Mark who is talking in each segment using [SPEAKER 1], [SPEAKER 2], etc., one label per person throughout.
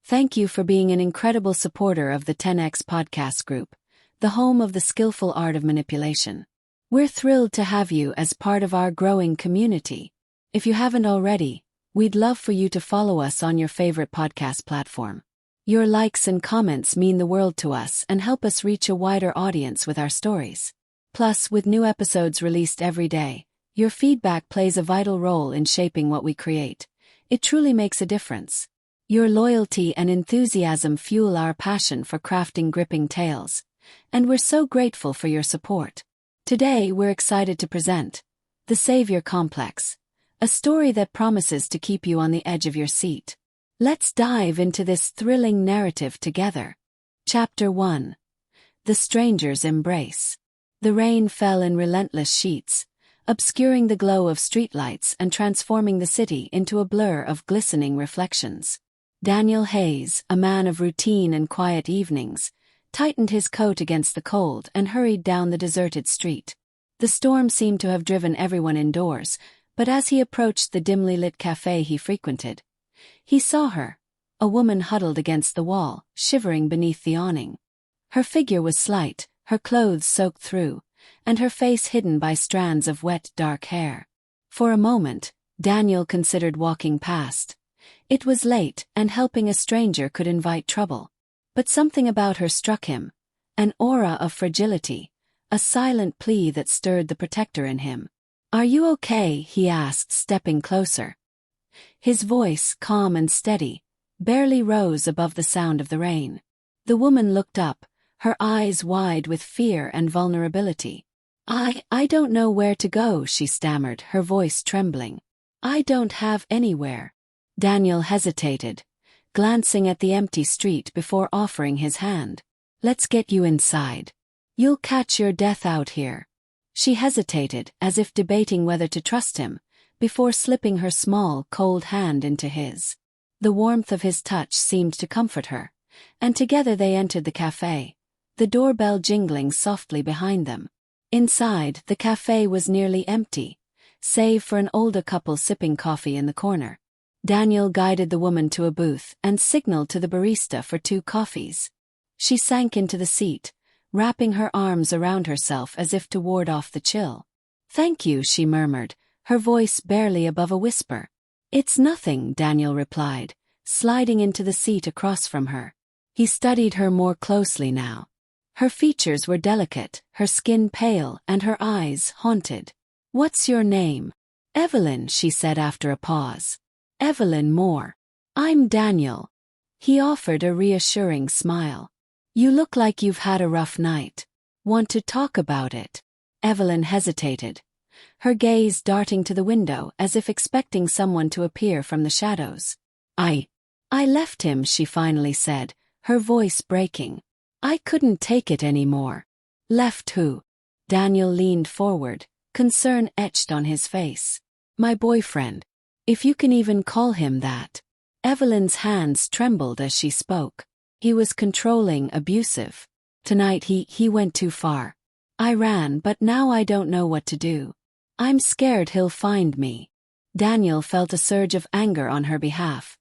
[SPEAKER 1] Thank you for being an incredible supporter of the 10X podcast group, the home of the skillful art of manipulation. We're thrilled to have you as part of our growing community. If you haven't already, we'd love for you to follow us on your favorite podcast platform. Your likes and comments mean the world to us and help us reach a wider audience with our stories. Plus, with new episodes released every day, your feedback plays a vital role in shaping what we create. It truly makes a difference. Your loyalty and enthusiasm fuel our passion for crafting gripping tales, and we're so grateful for your support. Today we're excited to present The Savior Complex, a story that promises to keep you on the edge of your seat. Let's dive into this thrilling narrative together. Chapter 1. The Stranger's Embrace. The rain fell in relentless sheets, obscuring the glow of streetlights and transforming the city into a blur of glistening reflections. Daniel Hayes, a man of routine and quiet evenings, tightened his coat against the cold and hurried down the deserted street. The storm seemed to have driven everyone indoors, but as he approached the dimly lit cafe he frequented, he saw her, a woman huddled against the wall, shivering beneath the awning. Her figure was slight, her clothes soaked through, and her face hidden by strands of wet, dark hair. For a moment, Daniel considered walking past. It was late, and helping a stranger could invite trouble. But something about her struck him, an aura of fragility, a silent plea that stirred the protector in him. "Are you okay?" he asked, stepping closer. His voice, calm and steady, barely rose above the sound of the rain. The woman looked up, her eyes wide with fear and vulnerability. I don't know where to go," she stammered, her voice trembling. "I don't have anywhere." Daniel hesitated, glancing at the empty street before offering his hand. "Let's get you inside. You'll catch your death out here." She hesitated, as if debating whether to trust him, before slipping her small, cold hand into his. The warmth of his touch seemed to comfort her, and together they entered the cafe, the doorbell jingling softly behind them. Inside, the cafe was nearly empty, save for an older couple sipping coffee in the corner. Daniel guided the woman to a booth and signaled to the barista for 2 coffees. She sank into the seat, wrapping her arms around herself as if to ward off the chill. "Thank you," she murmured, her voice barely above a whisper. "It's nothing," Daniel replied, sliding into the seat across from her. He studied her more closely now. Her features were delicate, her skin pale, and her eyes haunted. "What's your name?" "Evelyn," she said after a pause. "Evelyn Moore." "I'm Daniel." He offered a reassuring smile. "You look like you've had a rough night. Want to talk about it?" Evelyn hesitated, her gaze darting to the window as if expecting someone to appear from the shadows. I left him," she finally said, her voice breaking. "I couldn't take it anymore." "Left who?" Daniel leaned forward, concern etched on his face. "My boyfriend. If you can even call him that." Evelyn's hands trembled as she spoke. "He was controlling, abusive. Tonight he went too far. I ran, but now I don't know what to do. I'm scared he'll find me." Daniel felt a surge of anger on her behalf,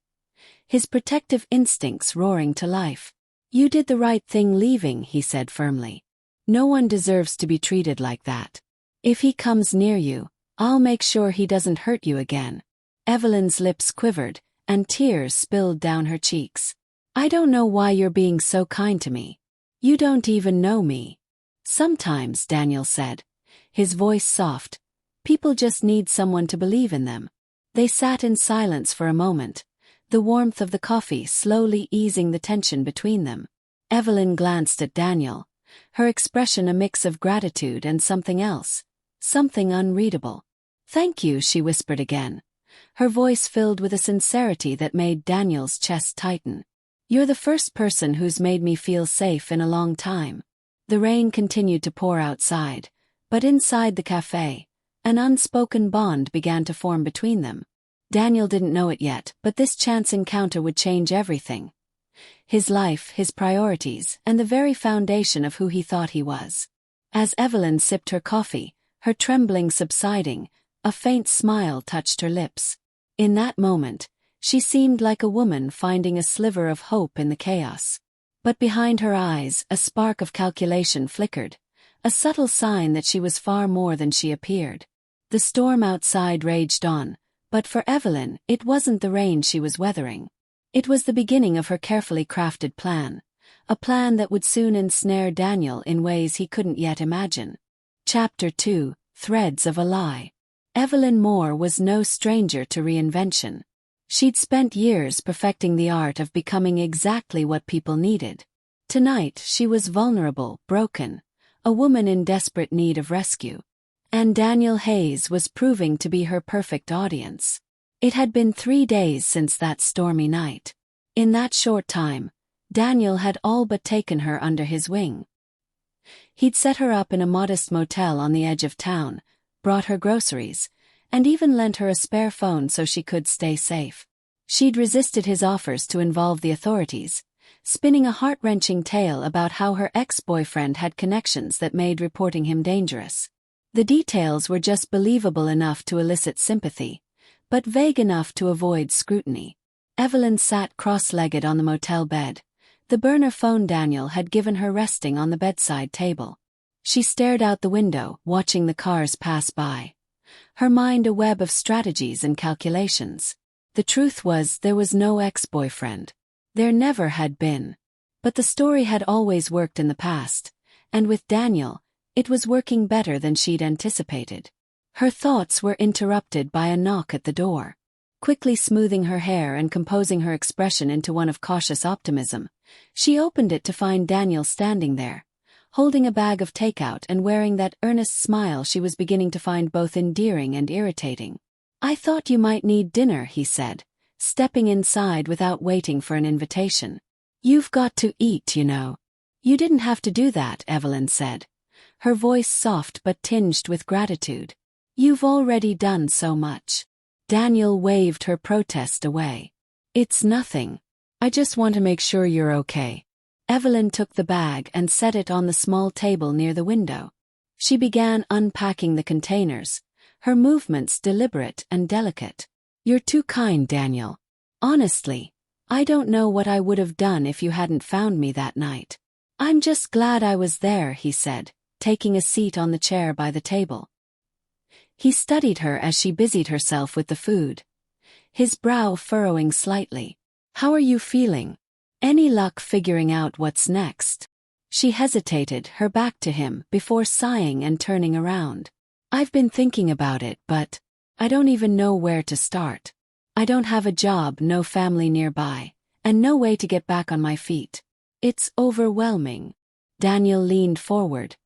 [SPEAKER 1] his protective instincts roaring to life. "You did the right thing leaving," he said firmly. "No one deserves to be treated like that. If he comes near you, I'll make sure he doesn't hurt you again." Evelyn's lips quivered, and tears spilled down her cheeks. "I don't know why you're being so kind to me. You don't even know me." "Sometimes," Daniel said, his voice soft, "people just need someone to believe in them." They sat in silence for a moment, the warmth of the coffee slowly easing the tension between them. Evelyn glanced at Daniel, her expression a mix of gratitude and something else, something unreadable. "Thank you," she whispered again, her voice filled with a sincerity that made Daniel's chest tighten. "You're the first person who's made me feel safe in a long time." The rain continued to pour outside, but inside the cafe, an unspoken bond began to form between them. Daniel didn't know it yet, but this chance encounter would change everything. His life, his priorities, and the very foundation of who he thought he was. As Evelyn sipped her coffee, her trembling subsiding, a faint smile touched her lips. In that moment, She seemed like a woman finding a sliver of hope in the chaos. But behind her eyes, a spark of calculation flickered, a subtle sign that she was far more than she appeared. The storm outside raged on, but for Evelyn, it wasn't the rain she was weathering. It was the beginning of her carefully crafted plan, a plan that would soon ensnare Daniel in ways he couldn't yet imagine. Chapter 2: Threads of a Lie. Evelyn Moore was no stranger to reinvention. She'd spent years perfecting the art of becoming exactly what people needed. Tonight, she was vulnerable, broken, a woman in desperate need of rescue. And Daniel Hayes was proving to be her perfect audience. It had been 3 days since that stormy night. In that short time, Daniel had all but taken her under his wing. He'd set her up in a modest motel on the edge of town, brought her groceries, and even lent her a spare phone so she could stay safe. She'd resisted his offers to involve the authorities, spinning a heart-wrenching tale about how her ex-boyfriend had connections that made reporting him dangerous. The details were just believable enough to elicit sympathy, but vague enough to avoid scrutiny. Evelyn sat cross-legged on the motel bed, the burner phone Daniel had given her resting on the bedside table. She stared out the window, watching the cars pass by, her mind a web of strategies and calculations. The truth was, there was no ex-boyfriend. There never had been. But the story had always worked in the past, and with Daniel, it was working better than she'd anticipated. Her thoughts were interrupted by a knock at the door. Quickly smoothing her hair and composing her expression into one of cautious optimism, she opened it to find Daniel standing there, holding a bag of takeout and wearing that earnest smile she was beginning to find both endearing and irritating. "I thought you might need dinner," he said, stepping inside without waiting for an invitation. "You've got to eat, you know." "You didn't have to do that," Evelyn said, her voice soft but tinged with gratitude. "You've already done so much." Daniel waved her protest away. "It's nothing. I just want to make sure you're okay." Evelyn took the bag and set it on the small table near the window. She began unpacking the containers, her movements deliberate and delicate. "You're too kind, Daniel. Honestly, I don't know what I would have done if you hadn't found me that night." "I'm just glad I was there," he said, taking a seat on the chair by the table. He studied her as she busied herself with the food, his brow furrowing slightly. "How are you feeling? Any luck figuring out what's next?" She hesitated, her back to him, before sighing and turning around. "I've been thinking about it, but I don't even know where to start. I don't have a job, no family nearby, and no way to get back on my feet. It's overwhelming." Daniel leaned forward,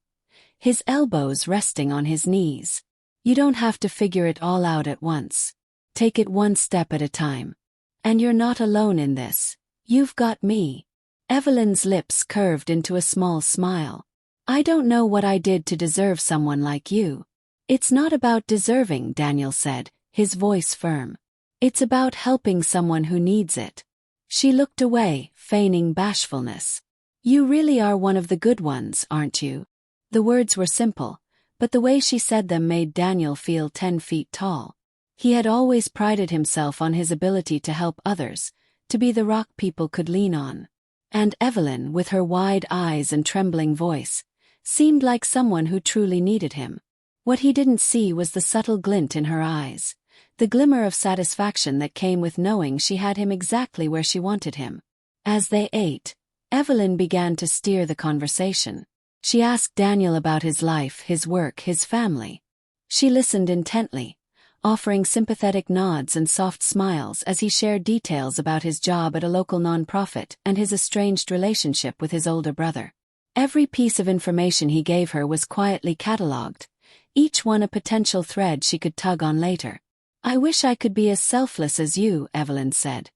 [SPEAKER 1] his elbows resting on his knees. "You don't have to figure it all out at once. Take it one step at a time. And you're not alone in this. You've got me." Evelyn's lips curved into a small smile. "I don't know what I did to deserve someone like you." "It's not about deserving," Daniel said, his voice firm. "It's about helping someone who needs it." She looked away, feigning bashfulness. "You really are one of the good ones, aren't you?" The words were simple, but the way she said them made Daniel feel 10 feet tall. He had always prided himself on his ability to help others, to be the rock people could lean on. And Evelyn, with her wide eyes and trembling voice, seemed like someone who truly needed him. What he didn't see was the subtle glint in her eyes, the glimmer of satisfaction that came with knowing she had him exactly where she wanted him. As they ate, Evelyn began to steer the conversation. She asked Daniel about his life, his work, his family. She listened intently, offering sympathetic nods and soft smiles as he shared details about his job at a local nonprofit and his estranged relationship with his older brother. Every piece of information he gave her was quietly catalogued, each one a potential thread she could tug on later. "I wish I could be as selfless as you," Evelyn said,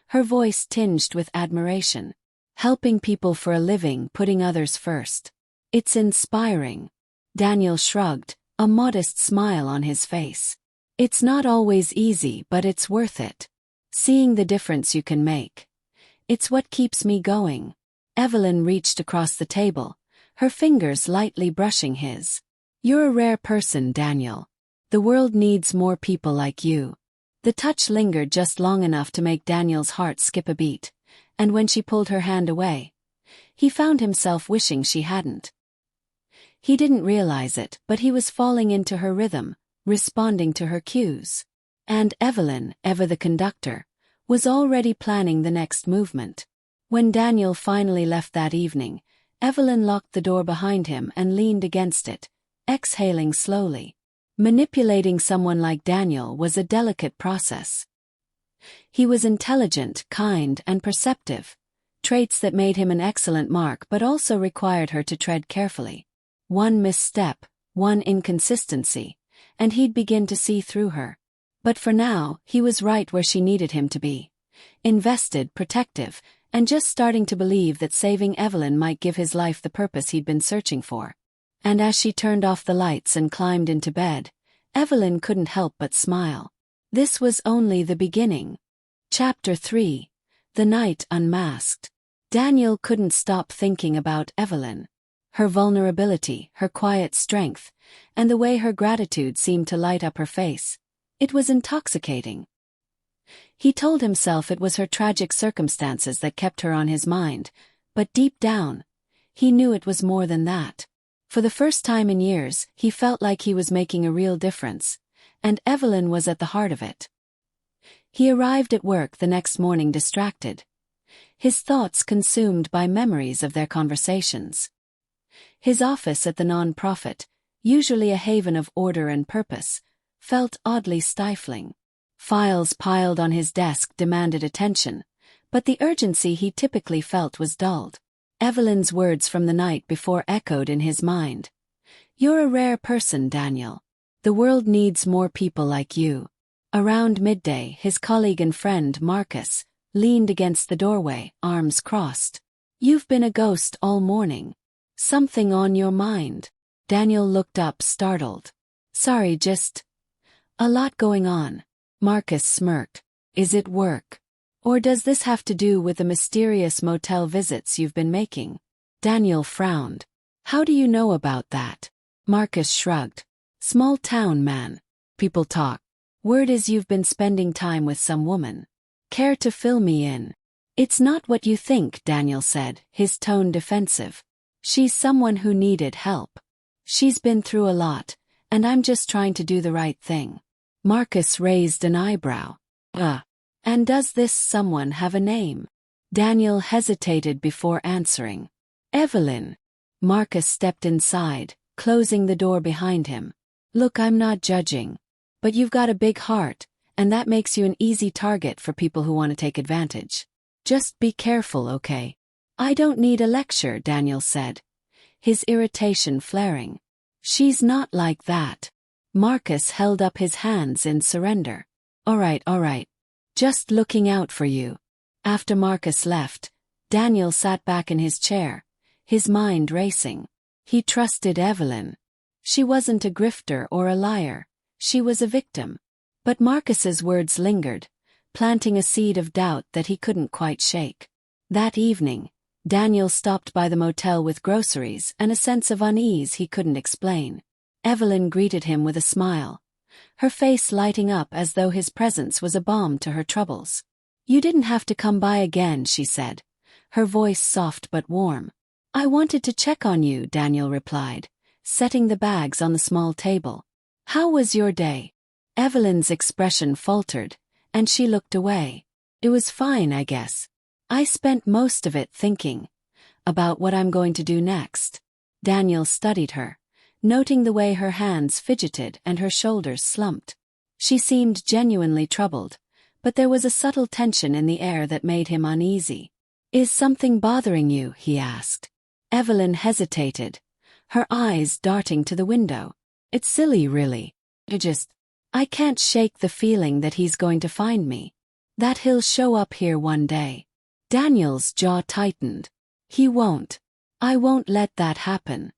[SPEAKER 1] her voice tinged with admiration. "Helping people for a living, putting others first. It's inspiring." Daniel shrugged, a modest smile on his face. "It's not always easy, but it's worth it. Seeing the difference you can make. It's what keeps me going." Evelyn reached across the table, her fingers lightly brushing his. "You're a rare person, Daniel. The world needs more people like you." The touch lingered just long enough to make Daniel's heart skip a beat, and when she pulled her hand away, he found himself wishing she hadn't. He didn't realize it, but he was falling into her rhythm, responding to her cues. And Evelyn, ever the conductor, was already planning the next movement. When Daniel finally left that evening, Evelyn locked the door behind him and leaned against it, exhaling slowly. Manipulating someone like Daniel was a delicate process. He was intelligent, kind, and perceptive, traits that made him an excellent mark but also required her to tread carefully. One misstep, one inconsistency, and he'd begin to see through her. But for now, he was right where she needed him to be. Invested, protective, and just starting to believe that saving Evelyn might give his life the purpose he'd been searching for. And as she turned off the lights and climbed into bed, Evelyn couldn't help but smile. This was only the beginning. Chapter 3. The Night Unmasked. Daniel couldn't stop thinking about Evelyn. Her vulnerability, her quiet strength, and the way her gratitude seemed to light up her face. It was intoxicating. He told himself it was her tragic circumstances that kept her on his mind, but deep down, he knew it was more than that. For the first time in years, he felt like he was making a real difference, and Evelyn was at the heart of it. He arrived at work the next morning distracted, his thoughts consumed by memories of their conversations. His office at the non-profit, usually a haven of order and purpose, felt oddly stifling. Files piled on his desk demanded attention, but the urgency he typically felt was dulled. Evelyn's words from the night before echoed in his mind. "You're a rare person, Daniel. The world needs more people like you." Around midday, his colleague and friend, Marcus, leaned against the doorway, arms crossed. "You've been a ghost all morning. Something on your mind?" Daniel looked up, startled. "Sorry, just a lot going on." Marcus smirked. "Is it work? Or does this have to do with the mysterious motel visits you've been making?" Daniel frowned. "How do you know about that?" Marcus shrugged. "Small town, man. People talk. Word is you've been spending time with some woman. Care to fill me in?" "It's not what you think," Daniel said, his tone defensive. "She's someone who needed help. She's been through a lot, and I'm just trying to do the right thing." Marcus raised an eyebrow. And does this someone have a name?" Daniel hesitated before answering. "Evelyn." Marcus stepped inside, closing the door behind him. "Look, I'm not judging. But you've got a big heart, and that makes you an easy target for people who want to take advantage. Just be careful, okay?" "I don't need a lecture," Daniel said, his irritation flaring. "She's not like that." Marcus held up his hands in surrender. All right. Just looking out for you." After Marcus left, Daniel sat back in his chair, his mind racing. He trusted Evelyn. She wasn't a grifter or a liar, she was a victim. But Marcus's words lingered, planting a seed of doubt that he couldn't quite shake. That evening, Daniel stopped by the motel with groceries and a sense of unease he couldn't explain. Evelyn greeted him with a smile, her face lighting up as though his presence was a balm to her troubles. "You didn't have to come by again," she said, her voice soft but warm. "I wanted to check on you," Daniel replied, setting the bags on the small table. "How was your day?" Evelyn's expression faltered, and she looked away. "It was fine, I guess. I spent most of it thinking about what I'm going to do next." Daniel studied her, noting the way her hands fidgeted and her shoulders slumped. She seemed genuinely troubled, but there was a subtle tension in the air that made him uneasy. "Is something bothering you?" he asked. Evelyn hesitated, her eyes darting to the window. "It's silly, really. I can't shake the feeling that he's going to find me. That he'll show up here one day." Daniel's jaw tightened. "He won't. I won't let that happen."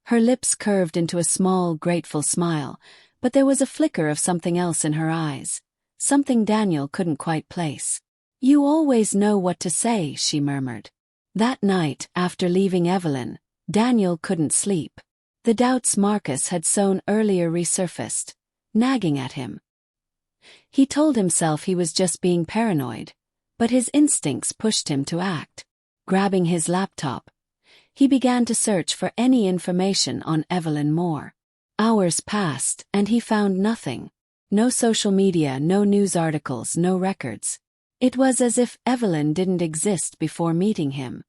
[SPEAKER 1] Her lips curved into a small, grateful smile, but there was a flicker of something else in her eyes, something Daniel couldn't quite place. "You always know what to say," she murmured. That night, after leaving Evelyn, Daniel couldn't sleep. The doubts Marcus had sown earlier resurfaced, nagging at him. He told himself he was just being paranoid, but his instincts pushed him to act. Grabbing his laptop, he began to search for any information on Evelyn Moore. Hours passed, and he found nothing. No social media, no news articles, no records. It was as if Evelyn didn't exist before meeting him.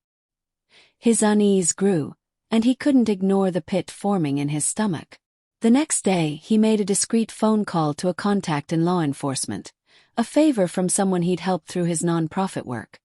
[SPEAKER 1] His unease grew, and he couldn't ignore the pit forming in his stomach. The next day, he made a discreet phone call to a contact in law enforcement, a favor from someone he'd helped through his nonprofit work.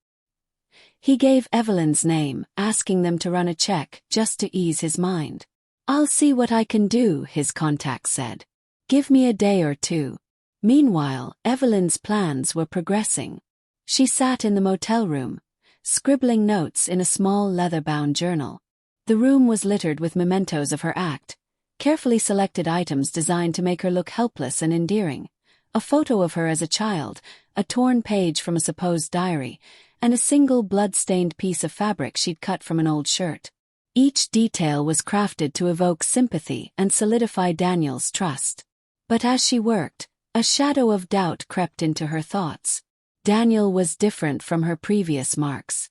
[SPEAKER 1] He gave Evelyn's name, asking them to run a check just to ease his mind. "I'll see what I can do," his contact said. "Give me a day or two." Meanwhile, Evelyn's plans were progressing. She sat in the motel room, scribbling notes in a small leather-bound journal. The room was littered with mementos of her act, carefully selected items designed to make her look helpless and endearing. A photo of her as a child, a torn page from a supposed diary, and a single blood-stained piece of fabric she'd cut from an old shirt. Each detail was crafted to evoke sympathy and solidify Daniel's trust. But as she worked, a shadow of doubt crept into her thoughts. Daniel was different from her previous marks.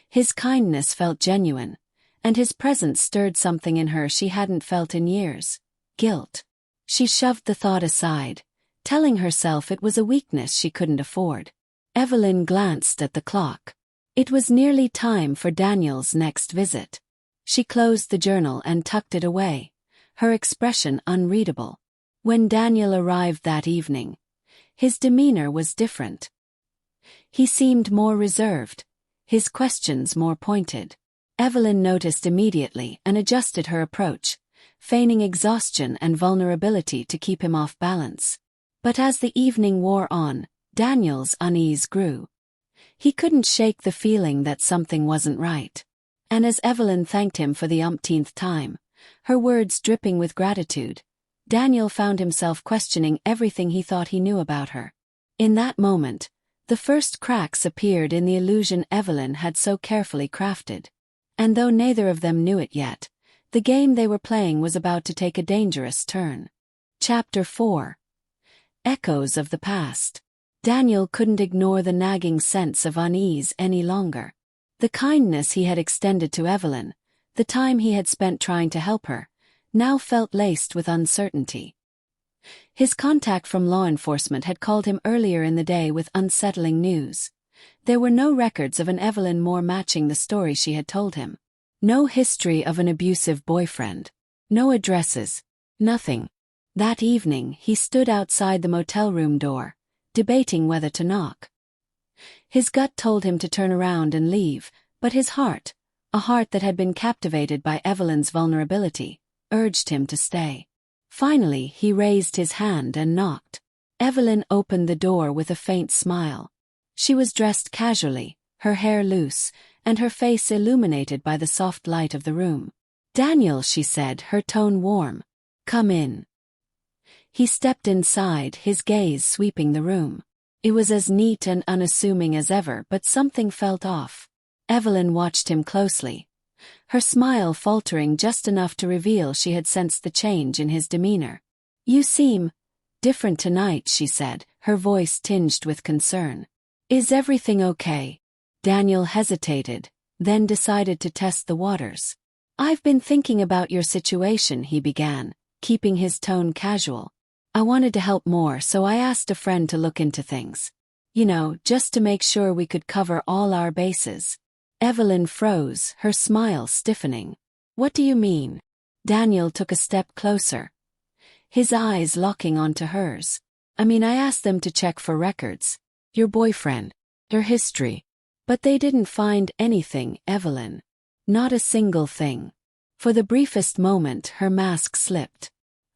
[SPEAKER 1] His kindness felt genuine, and his presence stirred something in her she hadn't felt in years: guilt. She shoved the thought aside, telling herself it was a weakness she couldn't afford. Evelyn glanced at the clock. It was nearly time for Daniel's next visit. She closed the journal and tucked it away, her expression unreadable. When Daniel arrived that evening, his demeanor was different. He seemed more reserved, his questions more pointed. Evelyn noticed immediately and adjusted her approach, feigning exhaustion and vulnerability to keep him off balance. But as the evening wore on, Daniel's unease grew. He couldn't shake the feeling that something wasn't right. And as Evelyn thanked him for the umpteenth time, her words dripping with gratitude, Daniel found himself questioning everything he thought he knew about her. In that moment, the first cracks appeared in the illusion Evelyn had so carefully crafted. And though neither of them knew it yet, the game they were playing was about to take a dangerous turn. Chapter 4. Echoes of the Past. Daniel couldn't ignore the nagging sense of unease any longer. The kindness he had extended to Evelyn, the time he had spent trying to help her, now felt laced with uncertainty. His contact from law enforcement had called him earlier in the day with unsettling news. There were no records of an Evelyn Moore matching the story she had told him. No history of an abusive boyfriend. No addresses. Nothing. That evening, he stood outside the motel room door, debating whether to knock. His gut told him to turn around and leave, but his heart, a heart that had been captivated by Evelyn's vulnerability, urged him to stay. Finally, he raised his hand and knocked. Evelyn opened the door with a faint smile. She was dressed casually, her hair loose, and her face illuminated by the soft light of the room. "Daniel," she said, her tone warm. "Come in." He stepped inside, his gaze sweeping the room. It was as neat and unassuming as ever, but something felt off. Evelyn watched him closely, her smile faltering just enough to reveal she had sensed the change in his demeanor. "You seem different tonight," she said, her voice tinged with concern. "Is everything okay?" Daniel hesitated, then decided to test the waters. "I've been thinking about your situation," he began, keeping his tone casual. "I wanted to help more, so I asked a friend to look into things. You know, just to make sure we could cover all our bases." Evelyn froze, her smile stiffening. "What do you mean?" Daniel took a step closer, his eyes locking onto hers. "I mean, I asked them to check for records. Your boyfriend, your history. But they didn't find anything, Evelyn. Not a single thing." For the briefest moment, her mask slipped.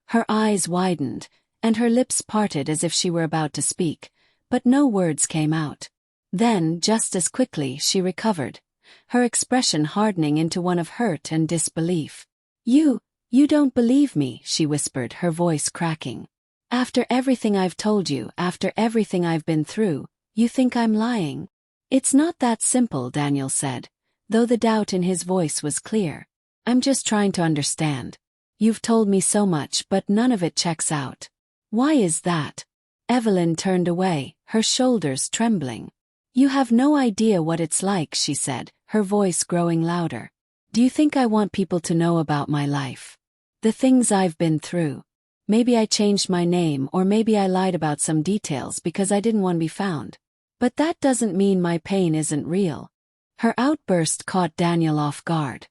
[SPEAKER 1] Her eyes widened, and her lips parted as if she were about to speak, but no words came out. Then, just as quickly, she recovered, her expression hardening into one of hurt and disbelief. You don't believe me," she whispered, her voice cracking. "After everything I've told you, after everything I've been through, you think I'm lying?" "It's not that simple," Daniel said, though the doubt in his voice was clear. "I'm just trying to understand. You've told me so much, but none of it checks out." "Why is that?" Evelyn turned away, her shoulders trembling. "You have no idea what it's like," she said, her voice growing louder. "Do you think I want people to know about my life? The things I've been through? Maybe I changed my name, or maybe I lied about some details because I didn't want to be found. But that doesn't mean my pain isn't real." Her outburst caught Daniel off guard.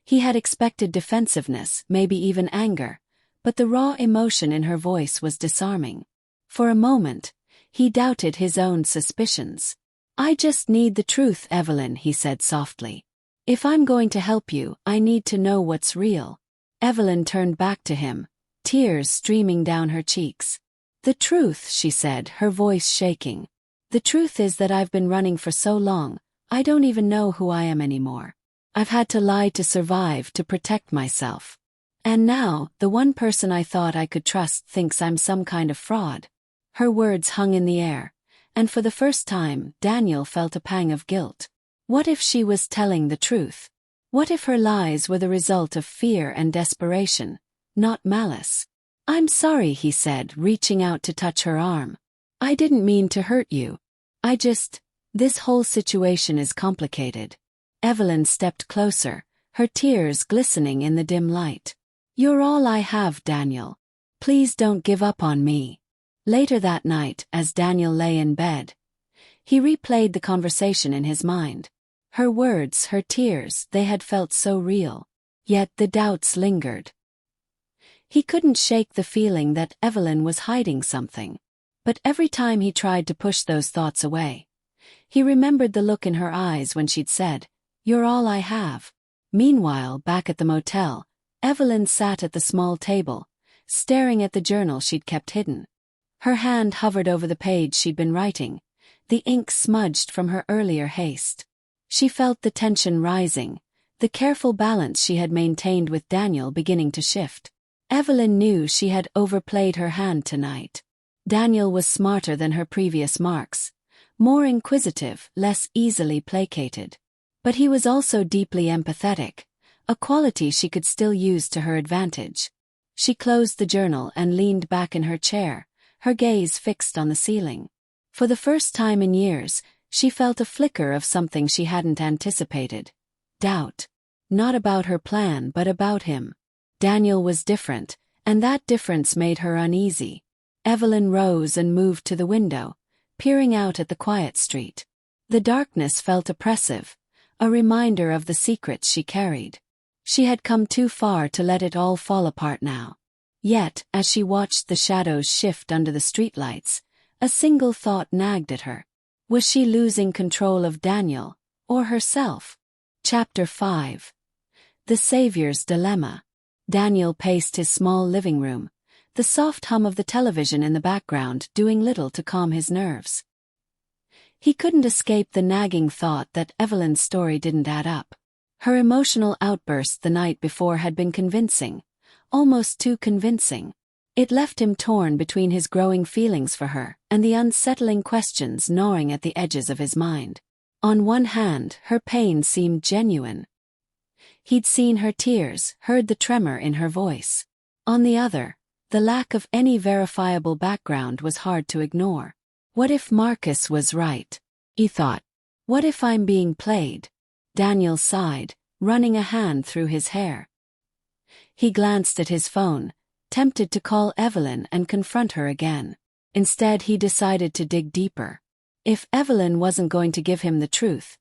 [SPEAKER 1] He had expected defensiveness, maybe even anger, but the raw emotion in her voice was disarming. For a moment, he doubted his own suspicions. "I just need the truth, Evelyn," he said softly. "If I'm going to help you, I need to know what's real." Evelyn turned back to him, tears streaming down her cheeks. "The truth," she said, her voice shaking. "The truth is that I've been running for so long, I don't even know who I am anymore. I've had to lie to survive, to protect myself. And now, the one person I thought I could trust thinks I'm some kind of fraud." Her words hung in the air, and for the first time, Daniel felt a pang of guilt. What if she was telling the truth? What if her lies were the result of fear and desperation, not malice? "I'm sorry," he said, reaching out to touch her arm. "I didn't mean to hurt you. This whole situation is complicated." Evelyn stepped closer, her tears glistening in the dim light. "You're all I have, Daniel. Please don't give up on me." Later that night, as Daniel lay in bed, he replayed the conversation in his mind. Her words, her tears, they had felt so real. Yet the doubts lingered. He couldn't shake the feeling that Evelyn was hiding something. But every time he tried to push those thoughts away, he remembered the look in her eyes when she'd said, "You're all I have." Meanwhile, back at the motel, Evelyn sat at the small table, staring at the journal she'd kept hidden. Her hand hovered over the page she'd been writing, the ink smudged from her earlier haste. She felt the tension rising, the careful balance she had maintained with Daniel beginning to shift. Evelyn knew she had overplayed her hand tonight. Daniel was smarter than her previous marks, more inquisitive, less easily placated. But he was also deeply empathetic, a quality she could still use to her advantage. She closed the journal and leaned back in her chair, her gaze fixed on the ceiling. For the first time in years, she felt a flicker of something she hadn't anticipated. Doubt. Not about her plan, but about him. Daniel was different, and that difference made her uneasy. Evelyn rose and moved to the window, peering out at the quiet street. The darkness felt oppressive, a reminder of the secrets she carried. She had come too far to let it all fall apart now. Yet, as she watched the shadows shift under the streetlights, a single thought nagged at her. Was she losing control of Daniel, or herself? Chapter 5. The Savior's Dilemma. Daniel paced his small living room, the soft hum of the television in the background doing little to calm his nerves. He couldn't escape the nagging thought that Evelyn's story didn't add up. Her emotional outburst the night before had been convincing, almost too convincing. It left him torn between his growing feelings for her and the unsettling questions gnawing at the edges of his mind. On one hand, her pain seemed genuine. He'd seen her tears, heard the tremor in her voice. On the other, the lack of any verifiable background was hard to ignore. What if Marcus was right? He thought. What if I'm being played? Daniel sighed, running a hand through his hair. He glanced at his phone, tempted to call Evelyn and confront her again. Instead, he decided to dig deeper. If Evelyn wasn't going to give him the truth,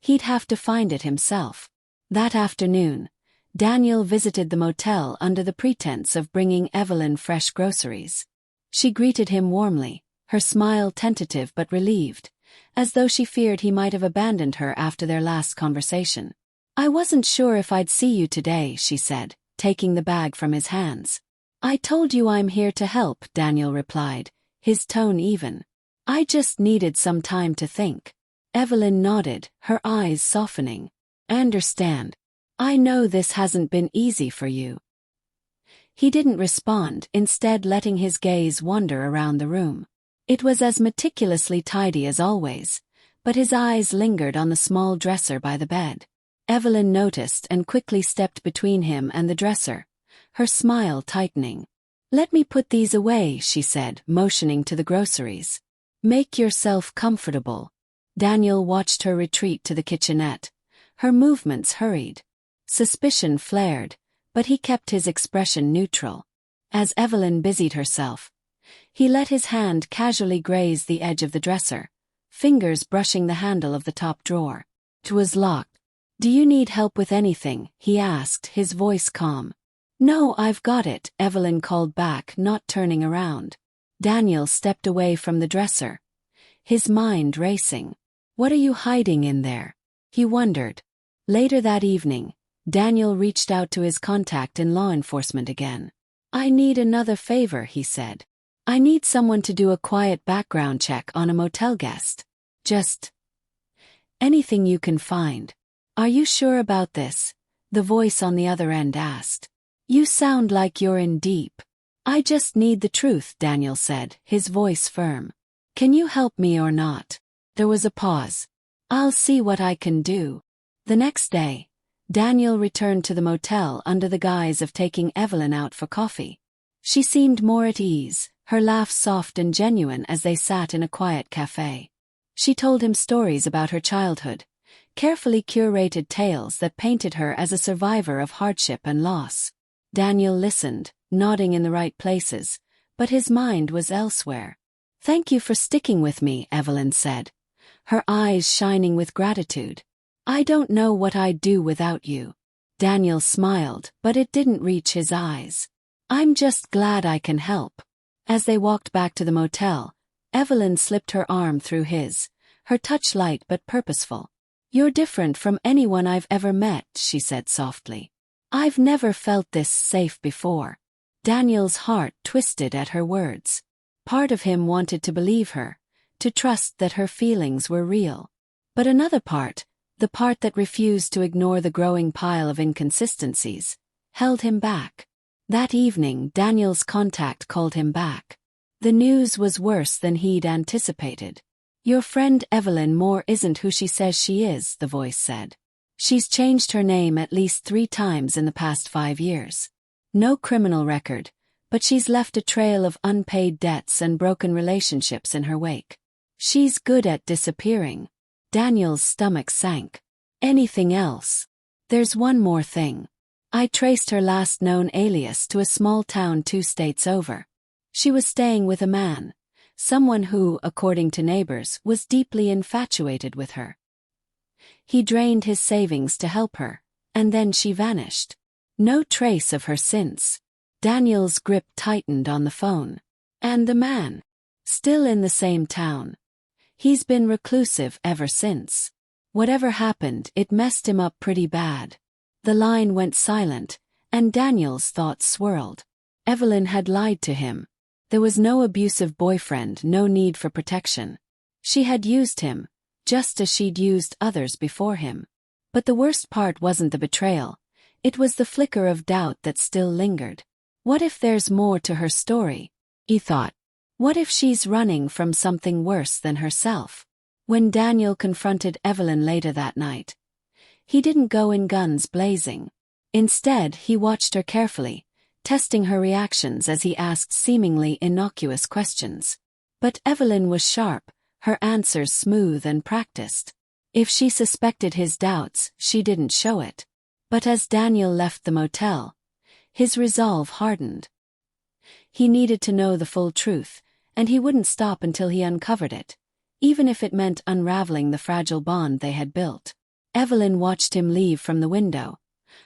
[SPEAKER 1] he'd have to find it himself. That afternoon, Daniel visited the motel under the pretense of bringing Evelyn fresh groceries. She greeted him warmly, her smile tentative but relieved, as though she feared he might have abandoned her after their last conversation. "I wasn't sure if I'd see you today," she said, taking the bag from his hands. "I told you I'm here to help," Daniel replied, his tone even. "I just needed some time to think." Evelyn nodded, her eyes softening. "I understand. I know this hasn't been easy for you." He didn't respond, instead letting his gaze wander around the room. It was as meticulously tidy as always, but his eyes lingered on the small dresser by the bed. Evelyn noticed and quickly stepped between him and the dresser, her smile tightening. "Let me put these away," she said, motioning to the groceries. "Make yourself comfortable." Daniel watched her retreat to the kitchenette. Her movements hurried. Suspicion flared, but he kept his expression neutral. As Evelyn busied herself, he let his hand casually graze the edge of the dresser, fingers brushing the handle of the top drawer. It was locked. "Do you need help with anything?" he asked, his voice calm. "No, I've got it," Evelyn called back, not turning around. Daniel stepped away from the dresser, his mind racing. "What are you hiding in there?" he wondered. Later that evening, Daniel reached out to his contact in law enforcement again. "I need another favor," he said. "I need someone to do a quiet background check on a motel guest. Just anything you can find." "Are you sure about this?" the voice on the other end asked. "You sound like you're in deep." "I just need the truth," Daniel said, his voice firm. "Can you help me or not?" There was a pause. "I'll see what I can do." The next day, Daniel returned to the motel under the guise of taking Evelyn out for coffee. She seemed more at ease, her laugh soft and genuine as they sat in a quiet cafe. She told him stories about her childhood, carefully curated tales that painted her as a survivor of hardship and loss. Daniel listened, nodding in the right places, but his mind was elsewhere. "Thank you for sticking with me," Evelyn said, her eyes shining with gratitude. "I don't know what I'd do without you." Daniel smiled, but it didn't reach his eyes. "I'm just glad I can help." As they walked back to the motel, Evelyn slipped her arm through his, her touch light but purposeful. "You're different from anyone I've ever met," she said softly. "I've never felt this safe before." Daniel's heart twisted at her words. Part of him wanted to believe her, to trust that her feelings were real. But another part, the part that refused to ignore the growing pile of inconsistencies, held him back. That evening, Daniel's contact called him back. The news was worse than he'd anticipated. "Your friend Evelyn Moore isn't who she says she is," the voice said. "She's changed her name at least 3 times in the past 5 years. No criminal record, but she's left a trail of unpaid debts and broken relationships in her wake. She's good at disappearing." Daniel's stomach sank. "Anything else?" "There's one more thing. I traced her last known alias to a small town 2 states over. She was staying with a man, someone who, according to neighbors, was deeply infatuated with her. He drained his savings to help her, and then she vanished. No trace of her since." Daniel's grip tightened on the phone. "And the man? Still in the same town. He's been reclusive ever since. Whatever happened, it messed him up pretty bad." The line went silent, and Daniel's thoughts swirled. Evelyn had lied to him. There was no abusive boyfriend, no need for protection. She had used him, just as she'd used others before him. But the worst part wasn't the betrayal. It was the flicker of doubt that still lingered. What if there's more to her story? He thought. What if she's running from something worse than herself? When Daniel confronted Evelyn later that night, he didn't go in guns blazing. Instead, he watched her carefully, testing her reactions as he asked seemingly innocuous questions. But Evelyn was sharp, her answers smooth and practiced. If she suspected his doubts, she didn't show it. But as Daniel left the motel, his resolve hardened. He needed to know the full truth, and he wouldn't stop until he uncovered it, even if it meant unraveling the fragile bond they had built. Evelyn watched him leave from the window,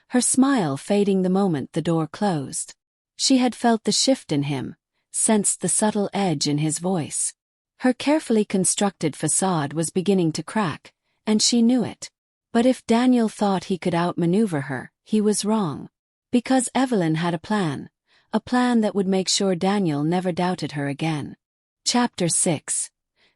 [SPEAKER 1] her smile fading the moment the door closed. She had felt the shift in him, sensed the subtle edge in his voice. Her carefully constructed facade was beginning to crack, and she knew it. But if Daniel thought he could outmaneuver her, he was wrong. Because Evelyn had a plan that would make sure Daniel never doubted her again. Chapter 6.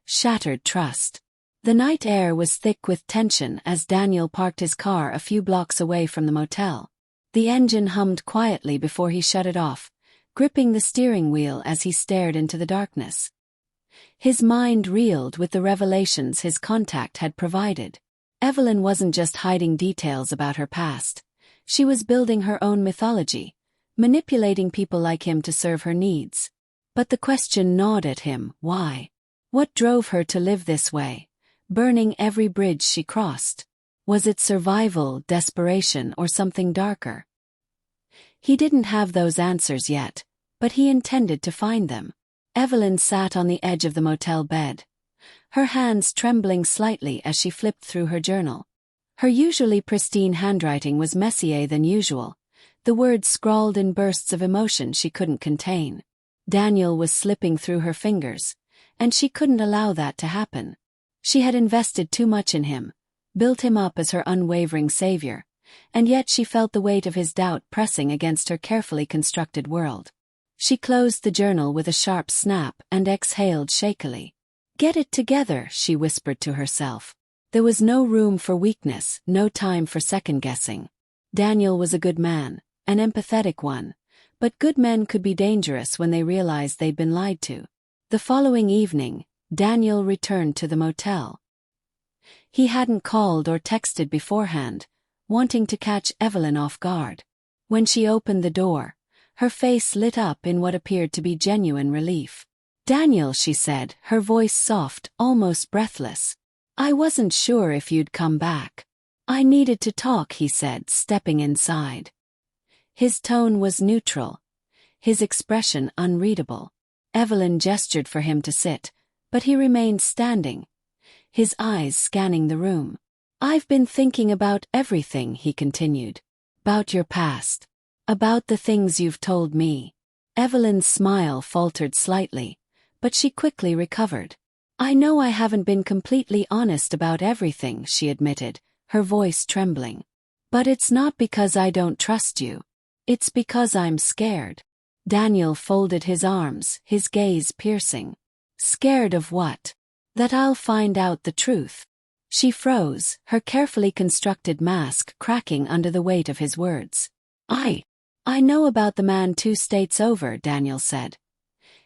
[SPEAKER 1] Shattered Trust. The night air was thick with tension as Daniel parked his car a few blocks away from the motel. The engine hummed quietly before he shut it off, gripping the steering wheel as he stared into the darkness. His mind reeled with the revelations his contact had provided. Evelyn wasn't just hiding details about her past. She was building her own mythology, manipulating people like him to serve her needs. But the question gnawed at him: why? What drove her to live this way, burning every bridge she crossed? Was it survival, desperation, or something darker? He didn't have those answers yet, but he intended to find them. Evelyn sat on the edge of the motel bed, her hands trembling slightly as she flipped through her journal. Her usually pristine handwriting was messier than usual, the words scrawled in bursts of emotion she couldn't contain. Daniel was slipping through her fingers, and she couldn't allow that to happen. She had invested too much in him, built him up as her unwavering savior, and yet she felt the weight of his doubt pressing against her carefully constructed world. She closed the journal with a sharp snap and exhaled shakily. "Get it together," she whispered to herself. There was no room for weakness, no time for second-guessing. Daniel was a good man, an empathetic one, but good men could be dangerous when they realized they'd been lied to. The following evening, Daniel returned to the motel. He hadn't called or texted beforehand, wanting to catch Evelyn off guard. When she opened the door, her face lit up in what appeared to be genuine relief. "Daniel," she said, her voice soft, almost breathless. "I wasn't sure if you'd come back." "I needed to talk," he said, stepping inside. His tone was neutral, his expression unreadable. Evelyn gestured for him to sit, but he remained standing, his eyes scanning the room. "I've been thinking about everything," he continued. "About your past. About the things you've told me." Evelyn's smile faltered slightly, but she quickly recovered. "I know I haven't been completely honest about everything," she admitted, her voice trembling. "But it's not because I don't trust you. It's because I'm scared." Daniel folded his arms, his gaze piercing. "Scared of what?" "That I'll find out the truth." She froze, her carefully constructed mask cracking under the weight of his words. I know about the man 2 states over," Daniel said,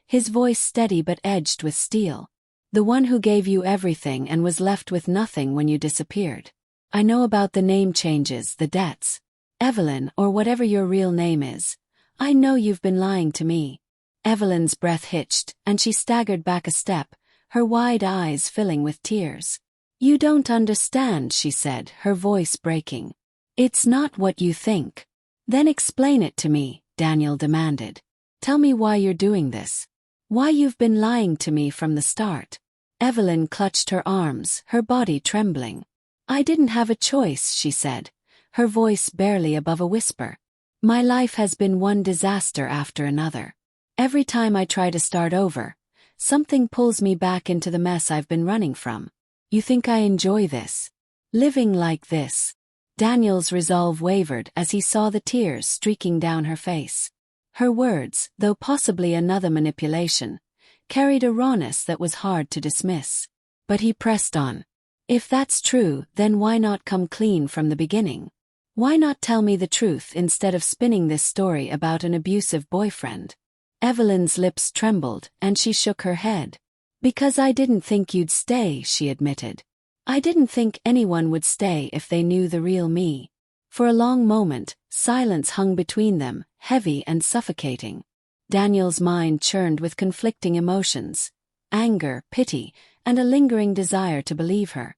[SPEAKER 1] his voice steady but edged with steel. "The one who gave you everything and was left with nothing when you disappeared. I know about the name changes, the debts. Evelyn, or whatever your real name is. I know you've been lying to me." Evelyn's breath hitched, and she staggered back a step, her wide eyes filling with tears. "You don't understand," she said, her voice breaking. "It's not what you think." "Then explain it to me," Daniel demanded. "Tell me why you're doing this. Why you've been lying to me from the start." Evelyn clutched her arms, her body trembling. "I didn't have a choice," she said, her voice barely above a whisper. "My life has been one disaster after another. Every time I try to start over, something pulls me back into the mess I've been running from. You think I enjoy this? Living like this?" Daniel's resolve wavered as he saw the tears streaking down her face. Her words, though possibly another manipulation, carried a rawness that was hard to dismiss. But he pressed on. "If that's true, then why not come clean from the beginning? Why not tell me the truth instead of spinning this story about an abusive boyfriend?" Evelyn's lips trembled, and she shook her head. "Because I didn't think you'd stay," she admitted. "I didn't think anyone would stay if they knew the real me." For a long moment, silence hung between them, heavy and suffocating. Daniel's mind churned with conflicting emotions: anger, pity, and a lingering desire to believe her.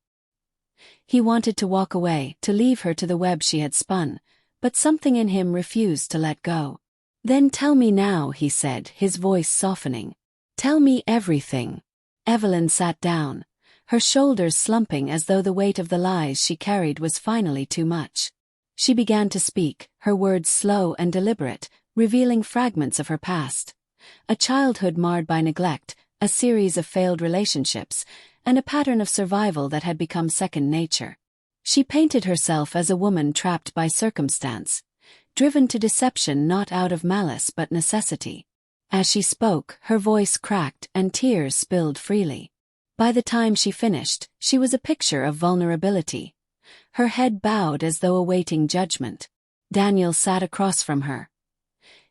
[SPEAKER 1] He wanted to walk away, to leave her to the web she had spun, but something in him refused to let go. "Then tell me now," he said, his voice softening. "Tell me everything." Evelyn sat down, her shoulders slumping as though the weight of the lies she carried was finally too much. She began to speak, her words slow and deliberate, revealing fragments of her past. A childhood marred by neglect, a series of failed relationships, and a pattern of survival that had become second nature. She painted herself as a woman trapped by circumstance, driven to deception not out of malice but necessity. As she spoke, her voice cracked and tears spilled freely. By the time she finished, she was a picture of vulnerability, her head bowed as though awaiting judgment. Daniel sat across from her,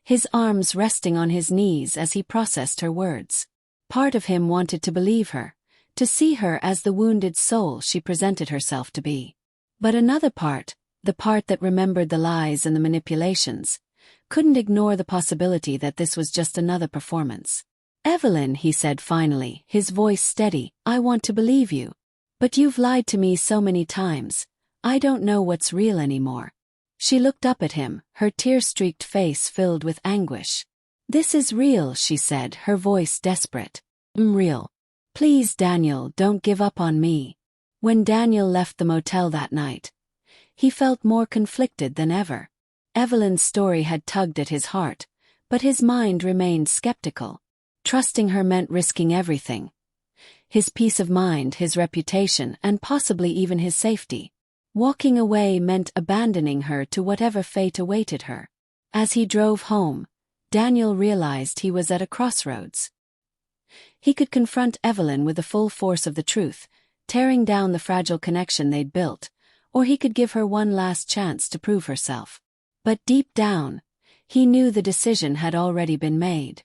[SPEAKER 1] his arms resting on his knees as he processed her words. Part of him wanted to believe her, to see her as the wounded soul she presented herself to be. But another part, the part that remembered the lies and the manipulations, couldn't ignore the possibility that this was just another performance. "Evelyn," he said finally, his voice steady, "I want to believe you. But you've lied to me so many times. I don't know what's real anymore." She looked up at him, her tear-streaked face filled with anguish. "This is real," she said, her voice desperate. Real. Please, Daniel, don't give up on me." When Daniel left the motel that night, he felt more conflicted than ever. Evelyn's story had tugged at his heart, but his mind remained skeptical. Trusting her meant risking everything. His peace of mind, his reputation, and possibly even his safety. Walking away meant abandoning her to whatever fate awaited her. As he drove home, Daniel realized he was at a crossroads. He could confront Evelyn with the full force of the truth, tearing down the fragile connection they'd built, or he could give her one last chance to prove herself. But deep down, he knew the decision had already been made.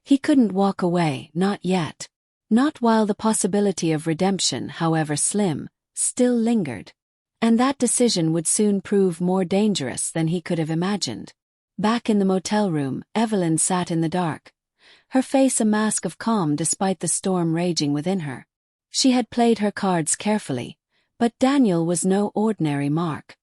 [SPEAKER 1] He couldn't walk away, not yet. Not while the possibility of redemption, however slim, still lingered. And that decision would soon prove more dangerous than he could have imagined. Back in the motel room, Evelyn sat in the dark, her face a mask of calm despite the storm raging within her. She had played her cards carefully, but Daniel was no ordinary mark.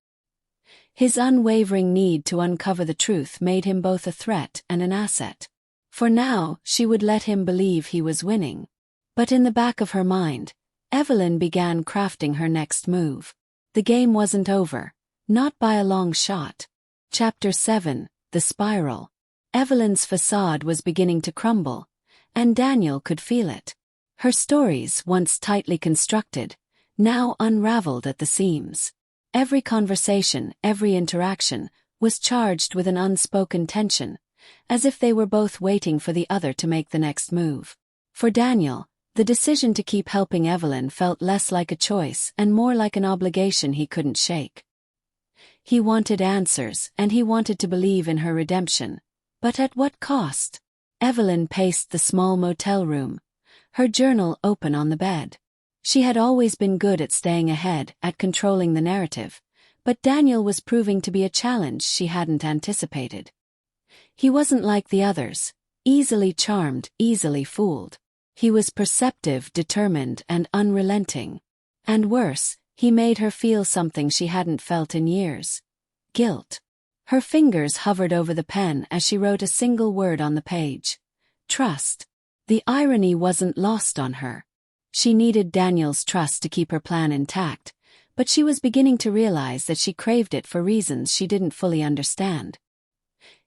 [SPEAKER 1] His unwavering need to uncover the truth made him both a threat and an asset. For now, she would let him believe he was winning. But in the back of her mind, Evelyn began crafting her next move. The game wasn't over, not by a long shot. Chapter 7, The Spiral. Evelyn's facade was beginning to crumble, and Daniel could feel it. Her stories, once tightly constructed, now unraveled at the seams. Every conversation, every interaction, was charged with an unspoken tension, as if they were both waiting for the other to make the next move. For Daniel, the decision to keep helping Evelyn felt less like a choice and more like an obligation he couldn't shake. He wanted answers, and he wanted to believe in her redemption. But at what cost? Evelyn paced the small motel room, her journal open on the bed. She had always been good at staying ahead, at controlling the narrative, but Daniel was proving to be a challenge she hadn't anticipated. He wasn't like the others, easily charmed, easily fooled. He was perceptive, determined, and unrelenting. And worse, he made her feel something she hadn't felt in years. Guilt. Her fingers hovered over the pen as she wrote a single word on the page. Trust. The irony wasn't lost on her. She needed Daniel's trust to keep her plan intact, but she was beginning to realize that she craved it for reasons she didn't fully understand.